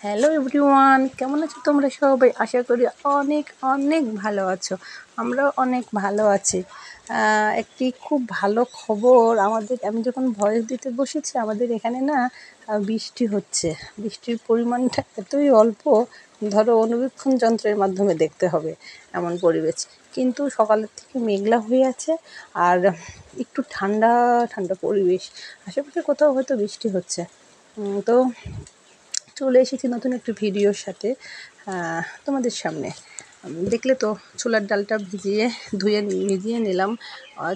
Hello everyone, কেমন আছো তোমরা সবাই? আশা করি অনেক অনেক ভালো আছো। আমরাও অনেক ভালো আছি। একটি খুব ভালো খবর আমাদের, আমি যখন ভয়েস দিতে বসেছি আমাদের এখানে না বৃষ্টি হচ্ছে। বৃষ্টির পরিমাণটা এতই অল্প, ধরো অনুবীক্ষণ যন্ত্রের মাধ্যমে দেখতে হবে এমন পরিবেশ। কিন্তু সকালের থেকে মেঘলা হয়ে আছে আর একটু ঠান্ডা ঠান্ডা পরিবেশ। আশেপাশে কোথাও হয়তো বৃষ্টি হচ্ছে। তো চলে এসেছি নতুন একটি ভিডিওর সাথে তোমাদের সামনে। দেখলে তো ছোলার ডালটা ভিজিয়ে নিলাম।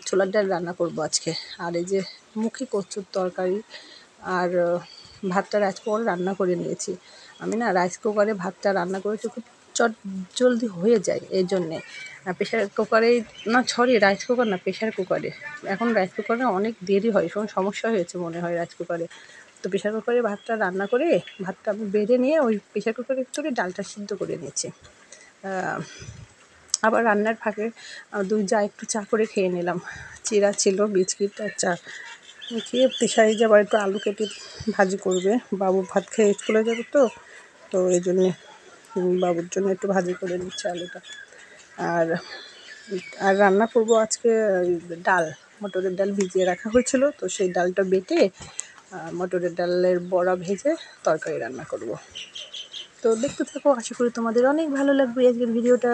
ছোলার ডাল রান্না করব আজকে। আর এই যে মুখি কচুর তরকারি আর ভাতটা রাইস কুকারে রান্না করে নিয়েছি। আমি না রাইস কুকারে ভাতটা রান্না করেছি, খুব জলদি হয়ে যায় এই জন্যে। প্রেশার কুকারে না, সরি রাইস কুকার না, প্রেশার কুকারে। এখন রাইস কুকারে অনেক দেরি হয়, সমস্যা হয়েছে মনে হয় রাইস কুকারে। তো প্রেশার কুকারে ভাতটা রান্না করে ভাতটা আমি বেড়ে নিয়ে ওই প্রেশার কুকারের ভিতরে ডালটা সিদ্ধ করে নিয়েছি। আবার রান্নার ফাঁকে দুই যা একটু চা করে খেয়ে নিলাম। চিড়া ছিল, বিস্কিট আর চা খেয়ে প্রেশারে যাবার একটু আলু কেটে ভাজি করবে। বাবু ভাত খেয়ে স্কুলে যাবে, তো এই জন্যে বাবুর জন্য একটু ভাজি করে নিচ্ছে আলুটা। আর রান্না করব আজকে ডাল, মটরের ডাল ভিজিয়ে রাখা হয়েছিল, তো সেই ডালটা বেটে মটরের ডালের বড়া ভেজে তরকারি রান্না করব। তো দেখতে থাকো, আশা করি তোমাদের অনেক ভালো লাগবে আজকের ভিডিওটা।